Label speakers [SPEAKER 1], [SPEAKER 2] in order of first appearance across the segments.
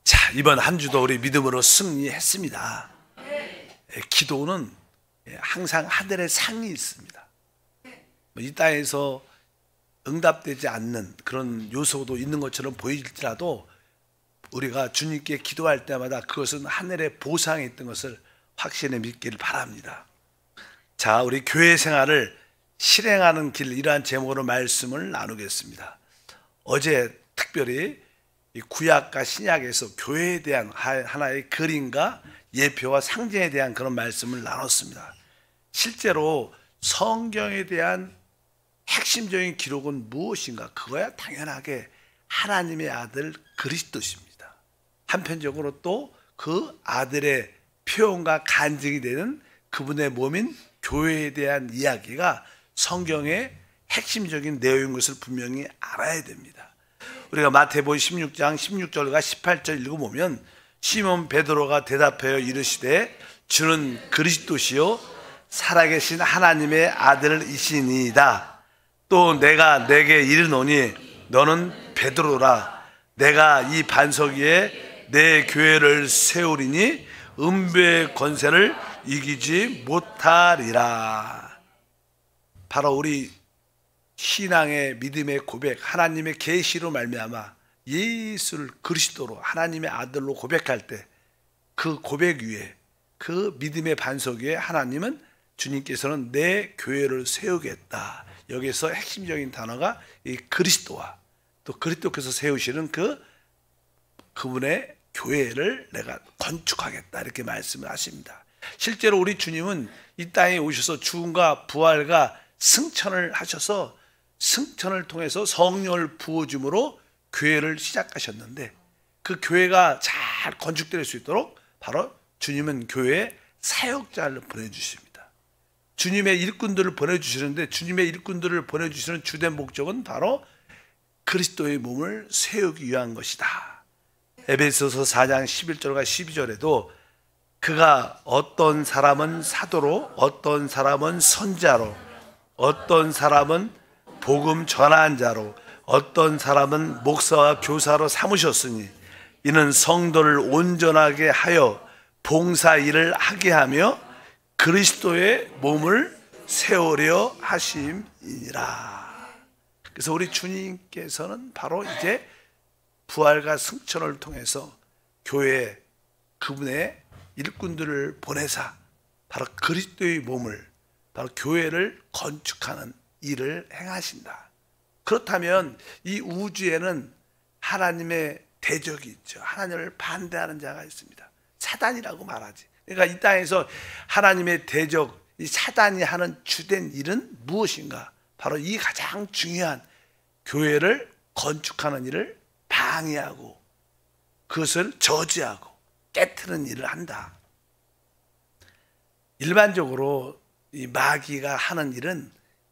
[SPEAKER 1] 자, 이번 한 주도 우리 믿음으로 승리했습니다. 기도는 항상 하늘의 상이 있습니다. 이 땅에서 응답되지 않는 그런 요소도 있는 것처럼 보일지라도 우리가 주님께 기도할 때마다 그것은 하늘의 보상에 있던 것을 확신해 믿기를 바랍니다. 자, 우리 교회 생활을 실행하는 길, 이러한 제목으로 말씀을 나누겠습니다. 어제 특별히 이 구약과 신약에서 교회에 대한 하나의 그림과 예표와 상징에 대한 그런 말씀을 나눴습니다. 실제로 성경에 대한 핵심적인 기록은 무엇인가? 그거야 당연하게 하나님의 아들 그리스도십니다. 한편적으로 또 그 아들의 표현과 간증이 되는 그분의 몸인 교회에 대한 이야기가 성경의 핵심적인 내용인 것을 분명히 알아야 됩니다. 우리가 마태복음 16장 16절과 18절 읽어보면 시몬 베드로가 대답하여 이르시되 주는 그리스도시요 살아계신 하나님의 아들이시니이다. 또 내가 내게 이르노니 너는 베드로라. 내가 이 반석 위에 내 교회를 세우리니 음부의 권세를 이기지 못하리라. 바로 우리 신앙의 믿음의 고백, 하나님의 계시로 말미암아 예수를 그리스도로 하나님의 아들로 고백할 때 그 고백 위에, 그 믿음의 반석 위에 하나님은, 주님께서는 내 교회를 세우겠다. 여기서 핵심적인 단어가 이 그리스도와 또 그리스도께서 세우시는 그분의 교회를 내가 건축하겠다, 이렇게 말씀을 하십니다. 실제로 우리 주님은 이 땅에 오셔서 죽음과 부활과 승천을 하셔서 승천을 통해서 성령을 부어줌으로 교회를 시작하셨는데, 그 교회가 잘 건축될 수 있도록 바로 주님은 교회에 사역자를 보내주십니다. 주님의 일꾼들을 보내주시는데, 주님의 일꾼들을 보내주시는 주된 목적은 바로 그리스도의 몸을 세우기 위한 것이다. 에베소서 4장 11절과 12절에도 그가 어떤 사람은 사도로, 어떤 사람은 선자로, 어떤 사람은 복음 전한 자로, 어떤 사람은 목사와 교사로 삼으셨으니 이는 성도를 온전하게 하여 봉사 일을 하게 하며 그리스도의 몸을 세우려 하심이니라. 그래서 우리 주님께서는 바로 이제 부활과 승천을 통해서 교회에 그분의 일꾼들을 보내사 바로 그리스도의 몸을, 바로 교회를 건축하는 일을 행하신다. 그렇다면 이 우주에는 하나님의 대적이 있죠. 하나님을 반대하는 자가 있습니다. 사단이라고 말하지. 그러니까 이 땅에서 하나님의 대적, 이 사단이 하는 주된 일은 무엇인가? 바로 이 가장 중요한 교회를 건축하는 일을 방해하고 그것을 저지하고 깨트리는 일을 한다. 일반적으로 이 마귀가 하는 일은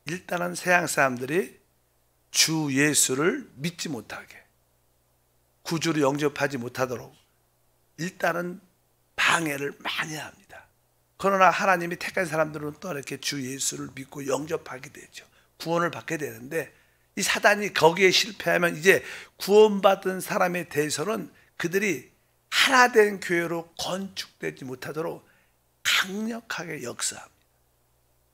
[SPEAKER 1] 일단은 서양 사람들이 주 예수를 믿지 못하게, 구주를 영접하지 못하도록 일단은 방해를 많이 합니다. 그러나 하나님이 택한 사람들은 또 이렇게 주 예수를 믿고 영접하게 되죠. 구원을 받게 되는데, 이 사단이 거기에 실패하면 이제 구원받은 사람에 대해서는 그들이 하나된 교회로 건축되지 못하도록 강력하게 역사합니다.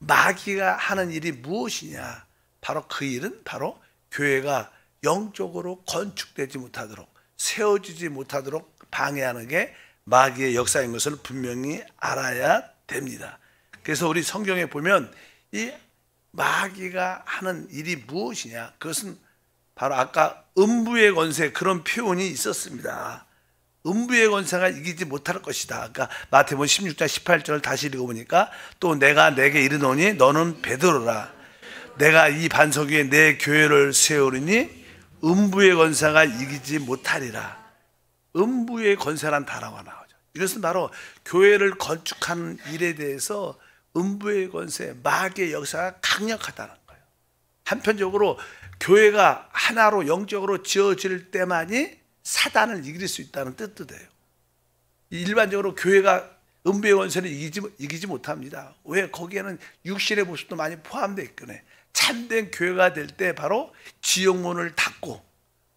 [SPEAKER 1] 마귀가 하는 일이 무엇이냐? 바로 그 일은 바로 교회가 영적으로 건축되지 못하도록, 세워지지 못하도록 방해하는 게 마귀의 역사인 것을 분명히 알아야 됩니다. 그래서 우리 성경에 보면 이 마귀가 하는 일이 무엇이냐? 그것은 바로 아까 음부의 권세, 그런 표현이 있었습니다. 음부의 권세가 이기지 못할 것이다. 그러니까 마태복음 16장 18절을 다시 읽어보니까 또 내가 내게 이르노니 너는 베드로라. 내가 이 반석 위에 내 교회를 세우리니 음부의 권세가 이기지 못하리라. 음부의 권세란 단어가 나오죠. 이것은 바로 교회를 건축하는 일에 대해서 음부의 권세, 마귀의 역사가 강력하다는 거예요. 한편적으로 교회가 하나로 영적으로 지어질 때만이 사단을 이길 수 있다는 뜻도 돼요. 일반적으로 교회가 음부의 권세를 이기지 못합니다. 왜? 거기에는 육신의 모습도 많이 포함되어 있거든요. 참된 교회가 될 때 바로 지옥문을 닫고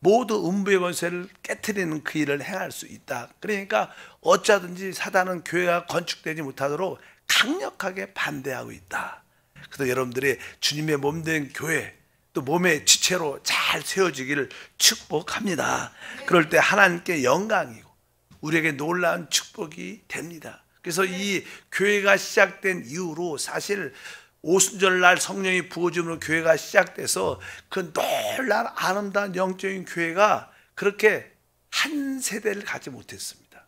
[SPEAKER 1] 모두 음부의 권세를 깨트리는 그 일을 행할 수 있다. 그러니까 어쩌든지 사단은 교회가 건축되지 못하도록 강력하게 반대하고 있다. 그래서 여러분들이 주님의 몸된 교회, 또 몸의 지체로 잘 세워지기를 축복합니다. 그럴 때 하나님께 영광이고 우리에게 놀라운 축복이 됩니다. 그래서 이 교회가 시작된 이후로 사실 오순절날 성령이 부어줌으로 교회가 시작돼서 그 놀라운 아름다운 영적인 교회가 그렇게 한 세대를 가지 못했습니다.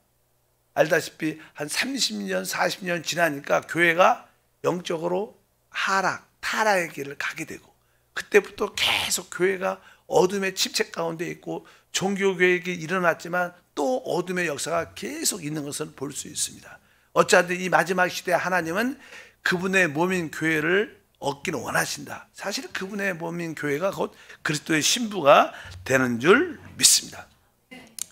[SPEAKER 1] 알다시피 한 30년, 40년 지나니까 교회가 영적으로 타락의 길을 가게 되고, 그때부터 계속 교회가 어둠의 침체 가운데 있고 종교개혁이 일어났지만 또 어둠의 역사가 계속 있는 것을 볼 수 있습니다. 어차피 이 마지막 시대에 하나님은 그분의 몸인 교회를 얻기를 원하신다. 사실 그분의 몸인 교회가 곧 그리스도의 신부가 되는 줄 믿습니다.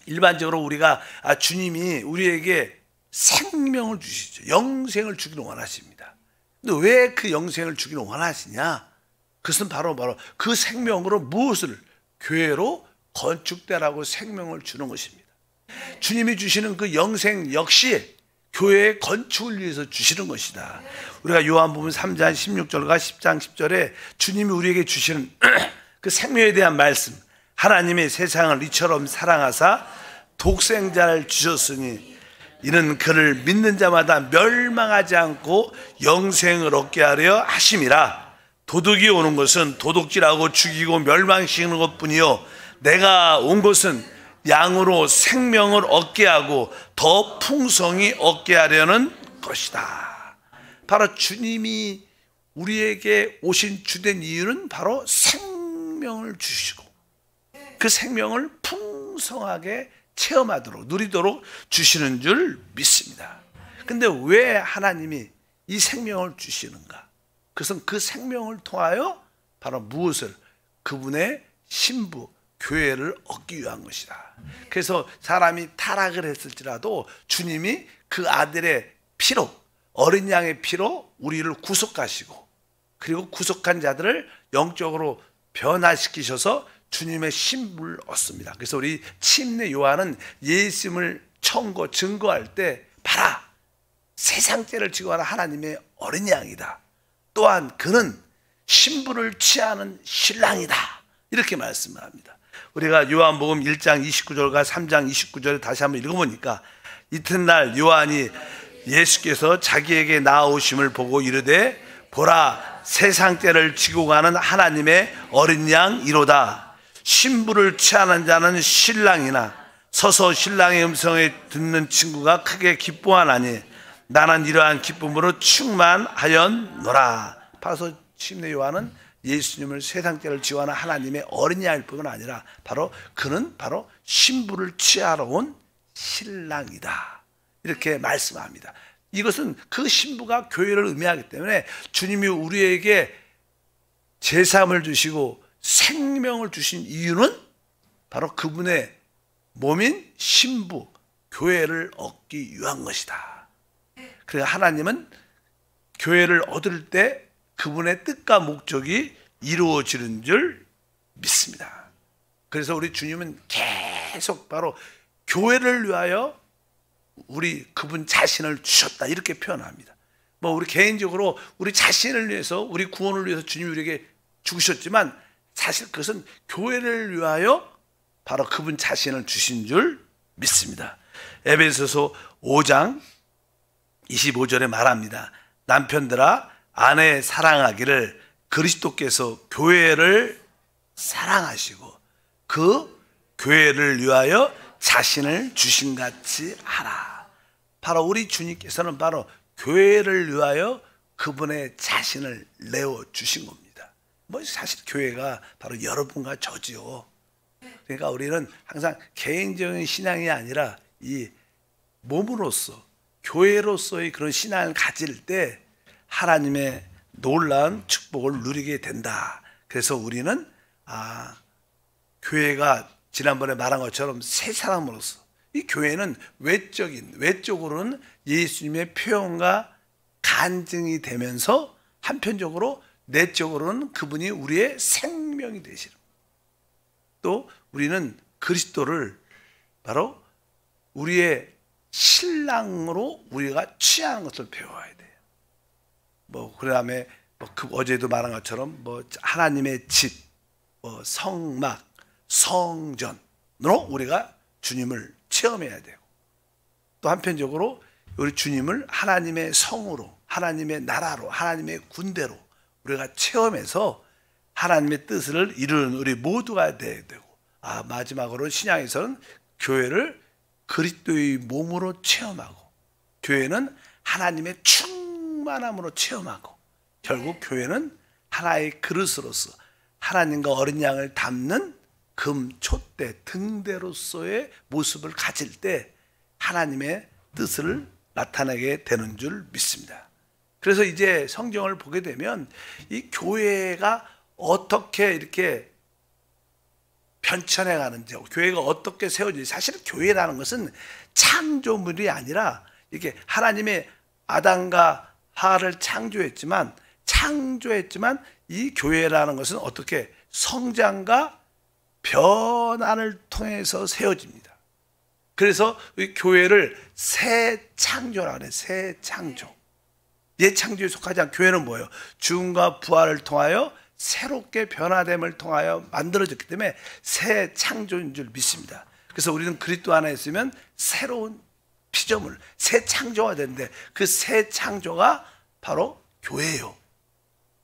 [SPEAKER 1] 일반적으로 우리가 주님이 우리에게 생명을 주시죠. 영생을 주기를 원하십니다. 근데 왜 그 영생을 주기를 원하시냐? 그것은 바로 그 생명으로 무엇을? 교회로 건축되라고 생명을 주는 것입니다. 주님이 주시는 그 영생 역시 교회의 건축을 위해서 주시는 것이다. 우리가 요한복음 3장 16절과 10장 10절에 주님이 우리에게 주시는 그 생명에 대한 말씀, 하나님이 세상을 이처럼 사랑하사 독생자를 주셨으니 이는 그를 믿는 자마다 멸망하지 않고 영생을 얻게 하려 하심이라. 도둑이 오는 것은 도둑질하고 죽이고 멸망시키는 것뿐이요 내가 온 것은 양으로 생명을 얻게 하고 더 풍성히 얻게 하려는 것이다. 바로 주님이 우리에게 오신 주된 이유는 바로 생명을 주시고 그 생명을 풍성하게 체험하도록, 누리도록 주시는 줄 믿습니다. 근데 왜 하나님이 이 생명을 주시는가? 그것은 그 생명을 통하여 바로 무엇을? 그분의 신부 교회를 얻기 위한 것이다. 그래서 사람이 타락을 했을지라도 주님이 그 아들의 피로, 어린 양의 피로 우리를 구속하시고, 그리고 구속한 자들을 영적으로 변화시키셔서 주님의 신부를 얻습니다. 그래서 우리 침례 요한은 예수님을 증거할 때 봐라, 세상죄를 지고 하는 하나님의 어린 양이다. 또한 그는 신부를 취하는 신랑이다. 이렇게 말씀을 합니다. 우리가 요한복음 1장 29절과 3장 29절을 다시 한번 읽어보니까, 이튿날 요한이 예수께서 자기에게 나아오심을 보고 이르되 보라, 세상죄를 지고 가는 하나님의 어린 양 이로다. 신부를 취하는 자는 신랑이나 서서 신랑의 음성을 듣는 친구가 크게 기뻐하나니 나는 이러한 기쁨으로 충만하였노라. 바로 침례 요한은 예수님을 세상죄를 지원하는 하나님의 어린 양일 뿐만 아니라 그는 바로 신부를 취하러 온 신랑이다. 이렇게 말씀합니다. 이것은 그 신부가 교회를 의미하기 때문에 주님이 우리에게 제사함을 주시고 생명을 주신 이유는 바로 그분의 몸인 신부 교회를 얻기 위한 것이다. 그러니까 하나님은 교회를 얻을 때 그분의 뜻과 목적이 이루어지는 줄 믿습니다. 그래서 우리 주님은 계속 바로 교회를 위하여 그분 자신을 주셨다, 이렇게 표현합니다. 우리 개인적으로 우리 자신을 위해서, 우리 구원을 위해서 주님이 우리에게 죽으셨지만 사실 그것은 교회를 위하여 바로 그분 자신을 주신 줄 믿습니다. 에베소서 5장 25절에 말합니다. 남편들아 아내 사랑하기를 그리스도께서 교회를 사랑하시고 그 교회를 위하여 자신을 주신 같이 하라. 바로 우리 주님께서는 바로 교회를 위하여 그분의 자신을 내어 주신 겁니다. 사실 교회가 바로 여러분과 저지요. 그러니까 우리는 항상 개인적인 신앙이 아니라 이 몸으로서, 교회로서의 그런 신앙을 가질 때 하나님의 놀라운 축복을 누리게 된다. 그래서 우리는 교회가 지난번에 말한 것처럼 새 사람으로서, 이 교회는 외적으로는 예수님의 표현과 간증이 되면서 한편적으로 내적으로는 그분이 우리의 생명이 되시는, 또 우리는 그리스도를 바로 우리의 신랑으로 우리가 취하는 것을 배워야 돼요. 그다음에 어제도 말한 것처럼 하나님의 집, 성막, 성전으로 우리가 주님을 체험해야 되고, 또 한편적으로 우리 주님을 하나님의 성으로, 하나님의 나라로, 하나님의 군대로 우리가 체험해서 하나님의 뜻을 이루는 우리 모두가 돼야 되고, 마지막으로 신약에서는 교회를 그리스도의 몸으로 체험하고, 교회는 하나님의 충만함으로 체험하고, 결국 교회는 하나의 그릇으로서 하나님과 어린 양을 담는 금, 촛대, 등대로서의 모습을 가질 때 하나님의 뜻을 나타내게 되는 줄 믿습니다. 그래서 이제 성경을 보게 되면 이 교회가 어떻게 이렇게 변천해 가는지, 교회가 어떻게 세워지는지, 사실 교회라는 것은 창조물이 아니라 이렇게 하나님의 아담과 하와를 창조했지만 이 교회라는 것은 어떻게 성장과 변환을 통해서 세워집니다. 그래서 이 교회를 새 창조라고 해요. 새 창조. 옛 창조에 속하지 않은 교회는 뭐예요? 죽음과 부활을 통하여 새롭게 변화됨을 통하여 만들어졌기 때문에 새 창조인 줄 믿습니다. 그래서 우리는 그리스도 안에 있으면 새로운 피조물, 새 창조가 되는데 그 새 창조가 바로 교회예요.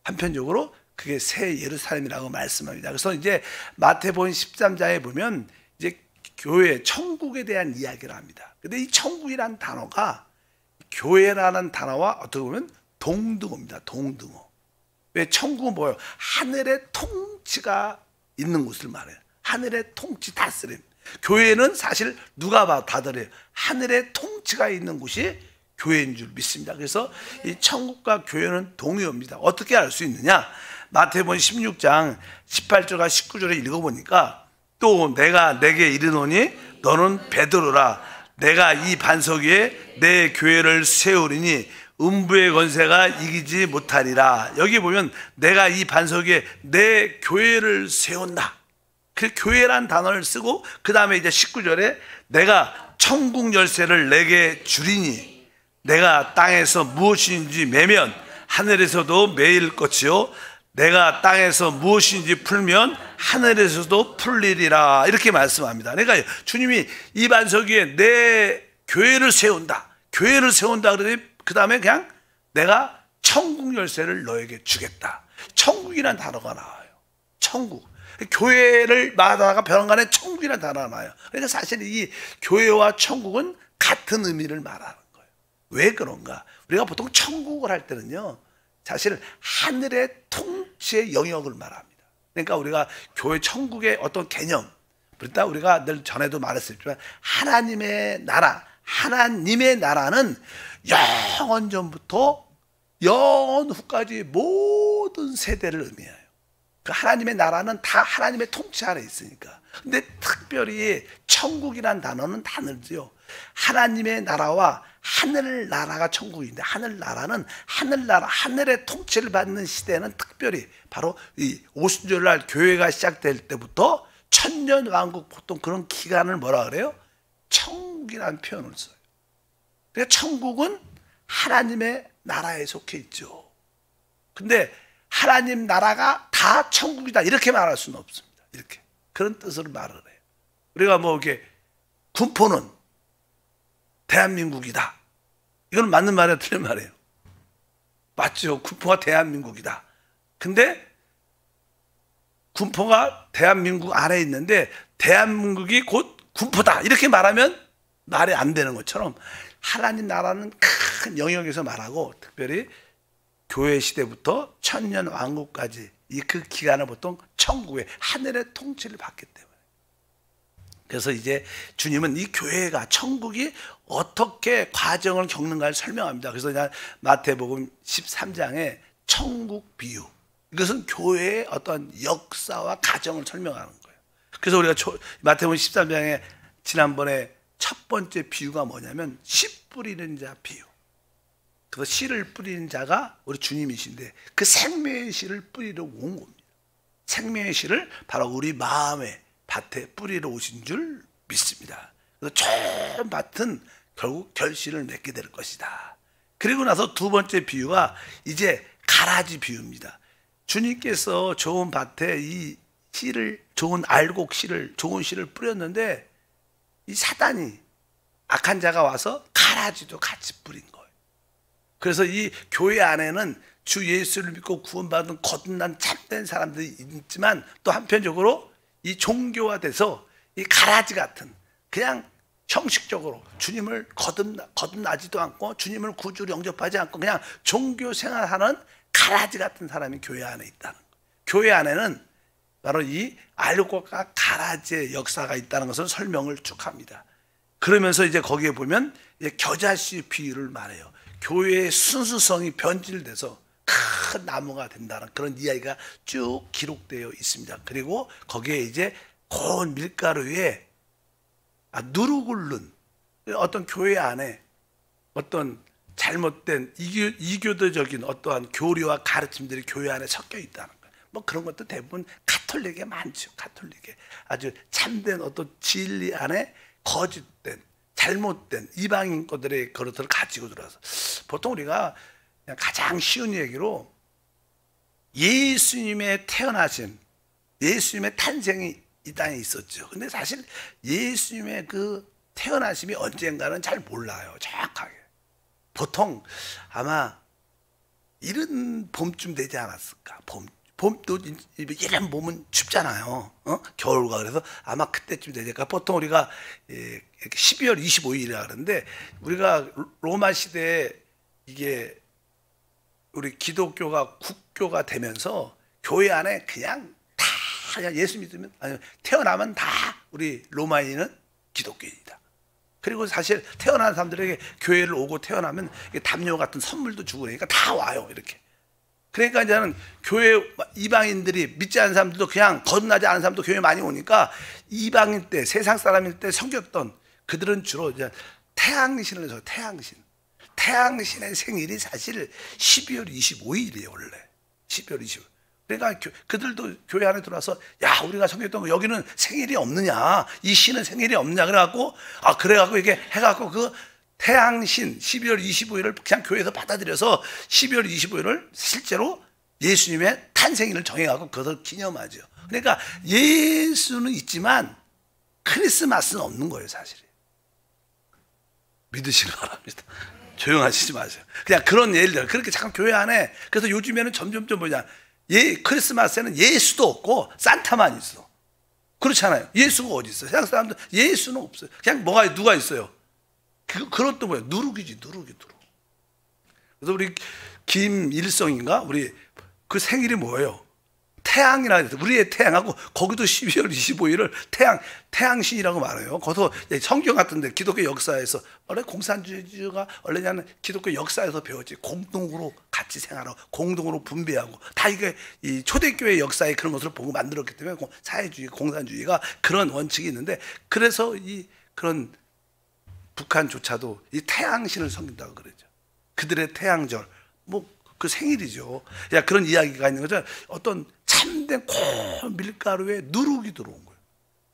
[SPEAKER 1] 한편적으로 그게 새 예루살렘이라고 말씀합니다. 그래서 이제 마태복음 13장에 보면 이제 교회, 천국에 대한 이야기를 합니다. 근데 이 천국이라는 단어가 교회라는 단어와 어떻게 보면 동등어입니다. 동등어. 왜? 천국은 뭐예요? 하늘의 통치가 있는 곳을 말해요. 하늘의 통치, 다스림. 교회는 사실 누가 받아들여요? 하늘의 통치가 있는 곳이 교회인 줄 믿습니다. 그래서 이 천국과 교회는 동의어입니다. 어떻게 알 수 있느냐? 마태복음 16장 18절과 19절에 읽어보니까, 또 내가 내게 이르노니 너는 베드로라. 내가 이 반석 위에 내 교회를 세우리니 음부의 권세가 이기지 못하리라. 여기 보면 내가 이 반석 위에 내 교회를 세운다. 그 교회란 단어를 쓰고, 그 다음에 이제 19절에 내가 천국 열쇠를 내게 주리니 내가 땅에서 무엇인지 매면 하늘에서도 매일 것이요 내가 땅에서 무엇인지 풀면 하늘에서도 풀리리라. 이렇게 말씀합니다. 그러니까 주님이 이 반석 위에 내 교회를 세운다. 교회를 세운다 그러더니 그 다음에 그냥 내가 천국 열쇠를 너에게 주겠다. 천국이라는 단어가 나와요. 천국. 교회를 말하다가 변한간에 천국이라는 단어가 나와요. 그러니까 사실 이 교회와 천국은 같은 의미를 말하는 거예요. 왜 그런가? 우리가 보통 천국을 할 때는요, 사실 하늘의 통치의 영역을 말합니다. 그러니까 우리가 교회 천국의 어떤 개념, 그러니까 우리가 늘 전에도 말했었지만 하나님의 나라는 영원 전부터 영원 후까지 모든 세대를 의미해요. 그 하나님의 나라는 다 하나님의 통치 아래 있으니까. 근데 특별히 천국이란 단어는 다르죠. 하나님의 나라와 하늘나라가 천국인데, 하늘나라는 하늘의 통치를 받는 시대는 특별히 바로 이 오순절날 교회가 시작될 때부터 천년왕국, 보통 그런 기간을 뭐라 그래요? 천국이라는 표현을 써요. 그러니까 천국은 하나님의 나라에 속해 있죠. 근데 하나님 나라가 다 천국이다 이렇게 말할 수는 없습니다. 이렇게 그런 뜻으로 말을 해요. 우리가 이렇게 군포는 대한민국이다. 이건 맞는 말이야, 틀린 말이에요? 맞죠. 군포가 대한민국이다. 근데 군포가 대한민국 안에 있는데 대한민국이 곧 군포다 이렇게 말하면 말이 안 되는 것처럼, 하나님 나라는 큰 영역에서 말하고, 특별히 교회 시대부터 천년 왕국까지 이 그 기간을 보통 천국의 하늘의 통치를 받기 때문에. 그래서 이제 주님은 이 교회가, 천국이 어떻게 과정을 겪는가를 설명합니다. 그래서 그냥 마태복음 13장에 천국 비유, 이것은 교회의 어떤 역사와 과정을 설명하는 거예요. 그래서 우리가 마태복음 13장에 지난번에 첫 번째 비유가 뭐냐면 씨 뿌리는 자 비유. 그 씨를 뿌리는 자가 우리 주님이신데 그 생명의 씨를 뿌리러 온 겁니다. 생명의 씨를 바로 우리 마음에 밭에 뿌리러 오신 줄 믿습니다. 그래서 좋은 밭은 결국 결실을 맺게 될 것이다. 그리고 나서 두 번째 비유가 이제 가라지 비유입니다. 주님께서 좋은 밭에 이 씨를, 좋은 알곡 씨를, 좋은 씨를 뿌렸는데 이 사단이, 악한 자가 와서 가라지도 같이 뿌린 거예요. 그래서 이 교회 안에는 주 예수를 믿고 구원받은 거듭난 참된 사람들이 있지만, 또 한편적으로 이 종교화돼서 이 가라지 같은, 그냥 형식적으로 주님을 거듭나지도 않고 주님을 구주로 영접하지 않고 그냥 종교 생활하는 가라지 같은 사람이 교회 안에 있다는 거예요. 교회 안에는 바로 이 알곡과 가라지의 역사가 있다는 것을 설명을 쭉 합니다. 그러면서 이제 거기에 보면 이제 겨자씨 비유를 말해요. 교회의 순수성이 변질돼서 큰 나무가 된다는 그런 이야기가 쭉 기록되어 있습니다. 그리고 거기에 이제 고운 밀가루 위에 누르굴른 어떤 교회 안에 어떤 잘못된 이교도적인 어떠한 교리와 가르침들이 교회 안에 섞여 있다는 거예요. 뭐 그런 것도 대부분 가톨릭에 많죠. 가톨릭에 아주 참된 어떤 진리 안에 거짓된, 잘못된 이방인 것들의 그릇을 가지고 들어와서, 보통 우리가 그냥 가장 쉬운 얘기로 예수님의 태어나심, 예수님의 탄생이 이 땅에 있었죠. 근데 사실 예수님의 그 태어나심이 언젠가는 잘 몰라요. 정확하게. 보통 아마 이른 봄쯤 되지 않았을까. 봄도 이런 봄은 춥잖아요. 겨울과. 그래서 아마 그때쯤 되니까 보통 우리가 12월 25일이라 그러는데, 우리가 로마 시대에 이게 우리 기독교가 국교가 되면서 교회 안에 그냥 예수 믿으면, 아니 태어나면 다 우리 로마인은 기독교인이다. 그리고 사실 태어난 사람들에게 교회를 오고 태어나면 담요 같은 선물도 주고 그러니까 다 와요. 이렇게. 그러니까 이제는 교회 이방인들이, 믿지 않은 사람들도, 그냥 거듭나지 않은 사람도 교회 많이 오니까 이방인 때, 세상 사람일 때 섬겼던 그들은 주로 이제 태양신을 해서 태양신의 생일이 사실 12월 25일이에요. 원래 12월 25일. 그러니까 그들도 교회 안에 들어와서, 야, 우리가 섬겼던 거 여기는 생일이 없느냐, 이 신은 생일이 없느냐, 그래갖고 이게 해갖고 그 태양신 12월 25일을 그냥 교회에서 받아들여서 12월 25일을 실제로 예수님의 탄생일을 정해갖고 그것을 기념하죠. 그러니까 예수는 있지만 크리스마스는 없는 거예요, 사실. 믿으시기 바랍니다. 조용하시지 마세요. 그냥 그런 예를 그렇게 잠깐 교회 안에. 그래서 요즘에는 점점점 뭐냐, 크리스마스에는 예수도 없고 산타만 있어. 그렇잖아요. 예수가 어디 있어요? 세상 사람들 예수는 없어요. 그냥 누가 있어요? 그런 또 뭐예요? 누룩이지, 누룩. 그래서 우리 김일성인가? 우리 그 생일이 뭐예요? 태양이라 해서 우리의 태양하고, 거기도 12월 25일을 태양신이라고 말해요. 거기서 성경 같은데 기독교 역사에서, 원래 공산주의가 원래는 기독교 역사에서 배웠지. 공동으로 같이 생활하고 공동으로 분배하고 다 이게 이 초대교회 역사의 그런 것을 보고 만들었기 때문에 사회주의, 공산주의가 그런 원칙이 있는데, 그래서 이 그런 북한조차도 이 태양신을 섬긴다고 그러죠. 그들의 태양절, 그 생일이죠. 그런 이야기가 있는 거죠. 어떤 참된 고운 밀가루에 누룩이 들어온 거예요.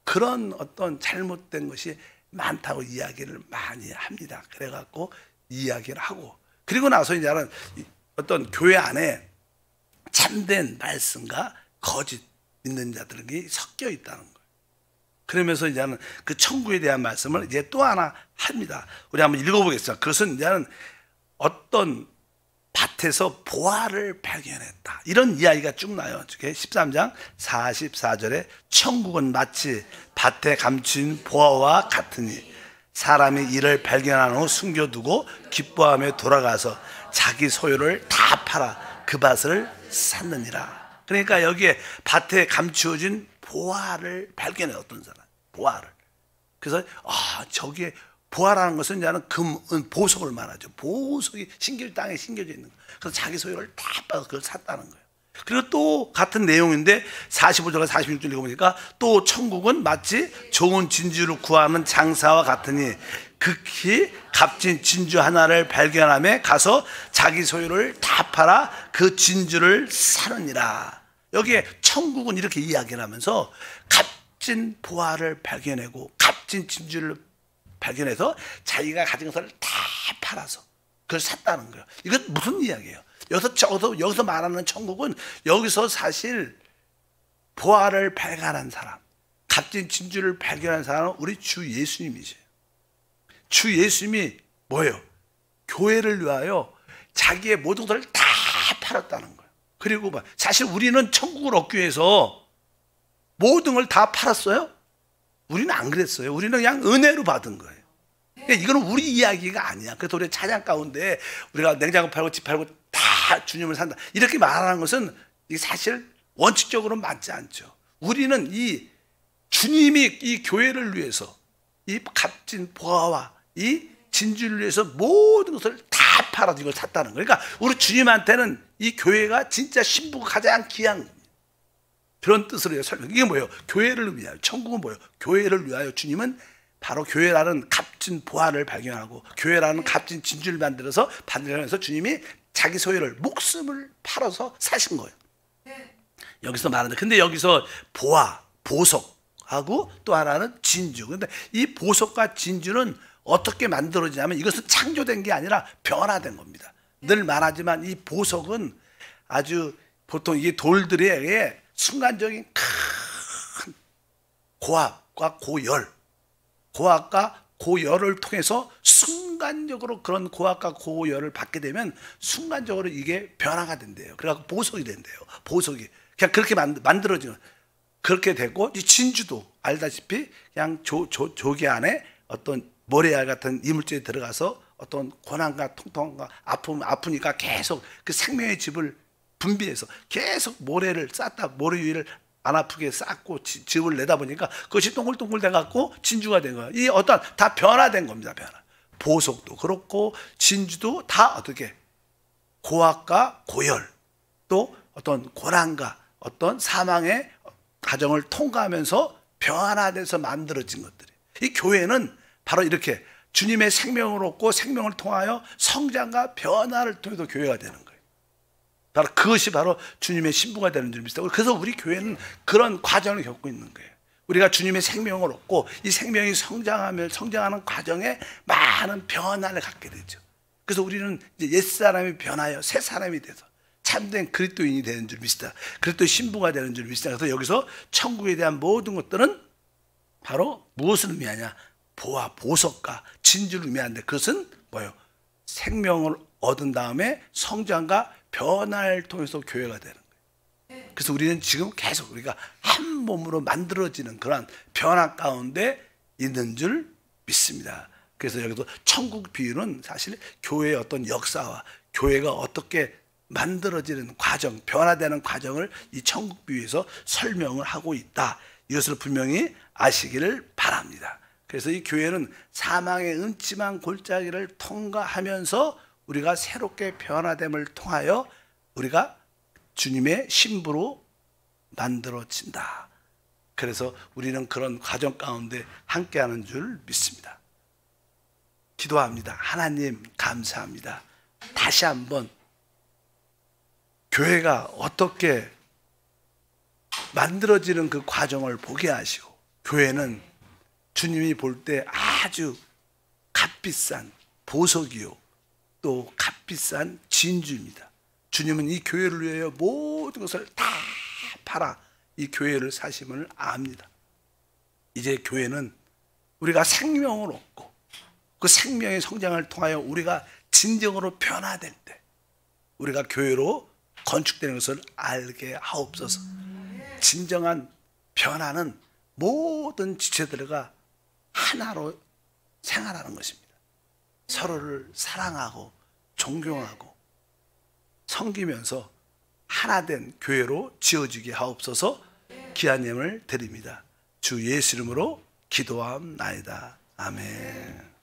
[SPEAKER 1] 그런 어떤 잘못된 것이 많다고 이야기를 많이 합니다. 그래갖고 이야기를 하고, 그리고 나서 이제는 어떤 교회 안에 참된 말씀과 거짓 믿는 자들이 섞여 있다는 거예요. 그러면서 이제는 그 천국에 대한 말씀을 이제 또 하나 합니다. 우리 한번 읽어보겠습니다. 그것은 이제는 어떤 밭에서 보화를 발견했다, 이런 이야기가 쭉 나요. 13장 44절에 천국은 마치 밭에 감춘 보화와 같으니 사람이 이를 발견한 후 숨겨두고 기뻐하며 돌아가서 자기 소유를 다 팔아 그 밭을 샀느니라. 그러니까 여기에 밭에 감추어진 보화를 발견해. 어떤 사람 보화를. 그래서 저기에 보화라는 것은 이제는 금, 은, 보석을 말하죠. 보석이 땅에 심겨져 있는 거예요. 그래서 자기 소유를 다 빠서 그걸 샀다는 거예요. 그리고 또 같은 내용인데 45절과 46절 읽어보니까, 또 천국은 마치 좋은 진주를 구하는 장사와 같으니 극히 값진 진주 하나를 발견하며 가서 자기 소유를 다 팔아 그 진주를 사느니라. 여기에 천국은 이렇게 이야기를 하면서 값진 보화를 발견하고 값진 진주를 발견해서 자기가 가진 것을 다 팔아서 그걸 샀다는 거예요. 이건 무슨 이야기예요? 여기서 말하는 천국은 여기서 사실 보화를 발견한 사람, 값진 진주를 발견한 사람은 우리 주 예수님이죠. 주 예수님이 뭐예요? 교회를 위하여 자기의 모든 것을 다 팔았다는 거예요. 그리고 사실 우리는 천국을 얻기 위해서 모든 걸 다 팔았어요? 우리는 안 그랬어요. 우리는 그냥 은혜로 받은 거예요. 이거는 우리 이야기가 아니야. 그래서 우리 찬양 가운데 우리가 냉장고 팔고 집 팔고 다 주님을 산다 이렇게 말하는 것은 이게 사실 원칙적으로 맞지 않죠. 우리는 이 주님이 이 교회를 위해서 이 값진 보화와 이 진주를 위해서 모든 것을 다 팔아서 이걸 샀다는 거예요. 그러니까 우리 주님한테는 이 교회가 진짜 신부가 가장 귀한 겁니다. 그런 뜻으로 설명. 이게 뭐예요? 교회를 위하여. 천국은 뭐예요? 교회를 위하여 주님은 바로 교회라는 값진 보화를 발견하고 교회라는 값진 진주를 만들어서 받으면서 주님이 자기 소유를 목숨을 팔아서 사신 거예요. 여기서 말하는데 근데 여기서 보화, 보석하고 또 하나는 진주. 근데 이 보석과 진주는 어떻게 만들어지냐면 이것은 창조된 게 아니라 변화된 겁니다. 늘 말하지만 이 보석은 아주 보통 이게 돌들의 순간적인 큰 고압과 고열, 고압과 고열을 통해서 순간적으로 그런 고압과 고열을 받게 되면 순간적으로 이게 변화가 된대요. 그래갖고 보석이 된대요. 보석이 그냥 그렇게 만들어지는 그렇게 되고 이 진주도 알다시피 그냥 조개 안에 어떤 모래알 같은 이물질이 들어가서 어떤 고난과 통통과 아프니까 계속 그 생명의 즙을 분비해서 계속 모래를 쌓다 모래 위를 안 아프게 쌓고 즙을 내다 보니까 그것이 동글동글 돼갖고 진주가 된 거예요. 이 어떤 다 변화된 겁니다. 변화. 보석도 그렇고 진주도 다 어떻게 고압과 고열 또 어떤 고난과 어떤 사망의 과정을 통과하면서 변화돼서 만들어진 것들이. 이 교회는 바로 이렇게 주님의 생명을 얻고 생명을 통하여 성장과 변화를 통해서 교회가 되는 거예요. 바로 그것이 바로 주님의 신부가 되는 줄 믿습니다. 그래서 우리 교회는 그런 과정을 겪고 있는 거예요. 우리가 주님의 생명을 얻고 이 생명이 성장하는 과정에 많은 변화를 갖게 되죠. 그래서 우리는 이제 옛사람이 변하여 새 사람이 돼서 참된 그리스도인이 되는 줄 믿습니다. 그리스도의 신부가 되는 줄 믿습니다. 그래서 여기서 천국에 대한 모든 것들은 바로 무엇을 의미하냐? 보화, 보석과 진주를 의미하는데 그것은 뭐예요? 생명을 얻은 다음에 성장과 변화를 통해서 교회가 되는 거예요. 그래서 우리는 지금 계속 우리가 한 몸으로 만들어지는 그러한 변화 가운데 있는 줄 믿습니다. 그래서 여기도 천국 비유는 사실 교회의 어떤 역사와 교회가 어떻게 만들어지는 과정, 변화되는 과정을 이 천국 비유에서 설명을 하고 있다. 이것을 분명히 아시기를 바랍니다. 그래서 이 교회는 사망의 음침한 골짜기를 통과하면서 우리가 새롭게 변화됨을 통하여 우리가 주님의 신부로 만들어진다. 그래서 우리는 그런 과정 가운데 함께하는 줄 믿습니다. 기도합니다. 하나님 감사합니다. 다시 한번 교회가 어떻게 만들어지는 그 과정을 보게 하시고 교회는 주님이 볼 때 아주 값비싼 보석이요 또 값비싼 진주입니다. 주님은 이 교회를 위하여 모든 것을 다 팔아 이 교회를 사심을 압니다. 이제 교회는 우리가 생명을 얻고 그 생명의 성장을 통하여 우리가 진정으로 변화될 때 우리가 교회로 건축되는 것을 알게 하옵소서. 진정한 변화는 모든 지체들과 하나로 생활하는 것입니다. 서로를 사랑하고 존경하고 섬기면서 하나된 교회로 지어지게 하옵소서. 귀한 예물 드립니다. 주 예수 이름으로 기도하옵나이다. 아멘.